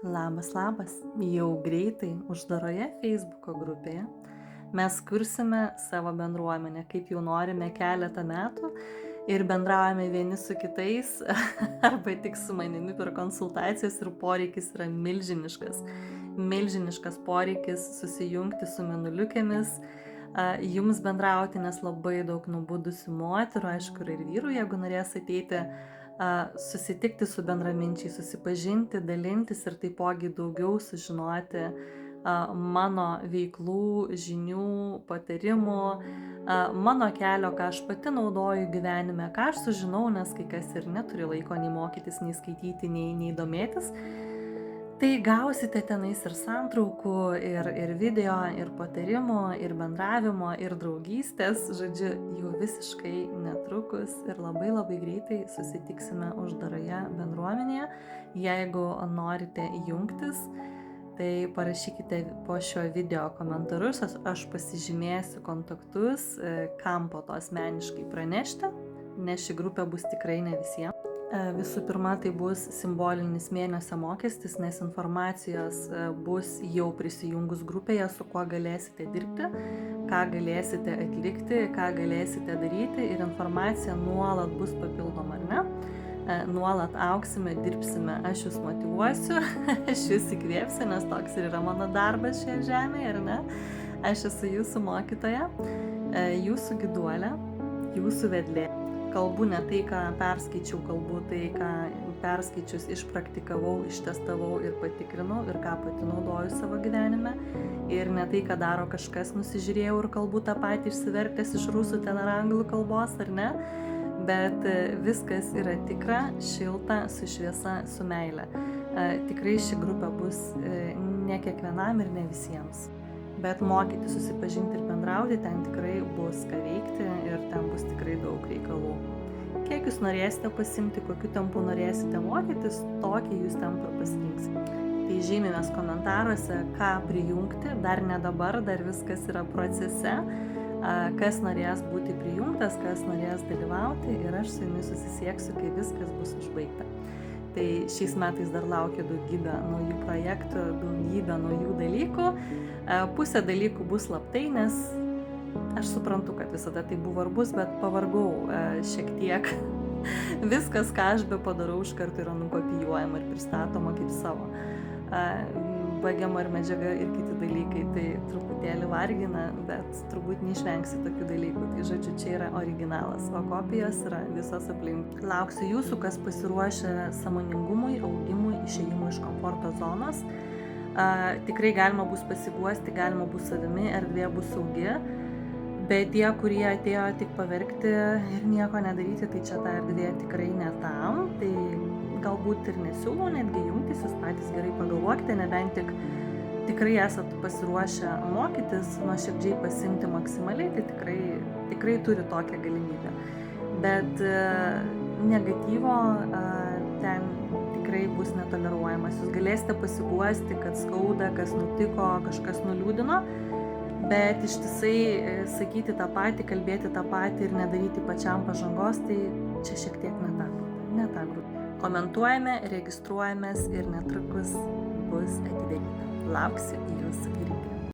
Labas, labas. Jau greitai uždaroje Facebooko grupėje mes kursime savo bendruomenę, kaip jau norime keletą metų ir bendraujame vieni su kitais arba tik su manimi per konsultacijas ir poreikis yra milžiniškas. Milžiniškas poreikis susijungti su mėnuliukėmis, jums bendrauti, nes labai daug nubudusių moterų, aišku, ir vyrų, jeigu norės ateiti, susitikti su bendraminčiais, susipažinti, dalintis ir taipogi daugiau sužinoti mano veiklų, žinių, patarimų, mano kelio, ką aš pati naudoju gyvenime, ką aš sužinau, nes kai kas ir neturi laiko nei mokytis, nei skaityti, nei domėtis. Tai gausite tenais ir santraukų, ir video, ir patarimų, ir bendravimo, ir draugystės. Žodžiu, jau visiškai netrukus ir labai greitai susitiksime uždaroje bendruomenėje. Jeigu norite jungtis, tai parašykite po šio video komentarus, aš pasižymėsiu kontaktus, kam po to asmeniškai pranešti, nes ši grupė bus tikrai ne visiems. Visų pirma, tai bus simbolinis mėnesio mokestis, nes informacijos bus jau prisijungus grupėje, su kuo galėsite dirbti, ką galėsite atlikti, ką galėsite daryti ir informacija nuolat bus papildoma, ar ne? Nuolat auksime, dirbsime, aš jūs motyvuosiu, aš jūs įkvėpsiu, nes toks ir yra mano darbas šioje žemėje, ar ne? Aš esu jūsų mokytoja, jūsų giduolė, jūsų vedlė. Kalbu ne tai, ką perskaičiau, kalbu tai, ką perskaičius išpraktikavau, ištestavau ir patikrinau ir ką pati naudoju savo gyvenime. Ir ne tai, ką daro kažkas, nusižiūrėjau ir kalbu tą patį išsivertęs iš rusų ten ar anglų kalbos, ar ne. Bet viskas yra tikra, šilta, su šviesa, su meile. Tikrai ši grupė bus ne kiekvienam ir ne visiems. Bet mokyti, susipažinti ir bendrauti, ten tikrai bus ką veikti ir ten bus tikrai daug reikalų. Kiek jūs norėsite pasimti, kokiu tempu norėsite mokytis, tokį jūs tempą pasirinksite. Tai žymimės komentaruose, ką prijungti, dar ne dabar, dar viskas yra procese, kas norės būti prijungtas, kas norės dalyvauti ir aš su jumis susisieksiu, kai viskas bus užbaigta. Tai šiais metais dar laukia daugybė naujų projektų, daugybė naujų dalykų. Pusė dalykų bus slaptai, nes aš suprantu, kad visada tai buvo ir bus, bet pavargau šiek tiek. Viskas, ką aš be padarau, iš karto yra nukopijuojama ir pristatoma kaip savo. Baigiama ir medžiaga ir kiti dalykai, tai truputėlį vargina, bet turbūt neišvengsi tokių dalykų. Tai žodžiu, čia yra originalas, o kopijos yra visos aplink. Lauksiu jūsų, kas pasiruošę sąmoningumui, augimui, išėjimui iš komforto zonos. Tikrai galima bus pasiguosti, galima bus savimi, erdvė bus saugi, bet tie, kurie atėjo tik paverkti ir nieko nedaryti, tai čia ta erdvė tikrai ne tam. Tai galbūt ir nesiūlau netgi jungtis, jūs patys gerai pagalvokite, nebent tikrai esat pasiruošę mokytis, nuoširdžiai pasimti maksimaliai, tai tikrai turi tokią galimybę. Bet negatyvo ten tikrai bus netoleruojamas. Jūs galėsite pasiguosti, kad skauda, kas nutiko, kažkas nuliūdino, bet ištisai sakyti tą patį, kalbėti tą patį ir nedaryti pačiam pažangos, tai čia šiek tiek ne ta grupė. Komentuojame, registruojamės ir netrukus bus atidaryta. Lauksiu jūsų irgi.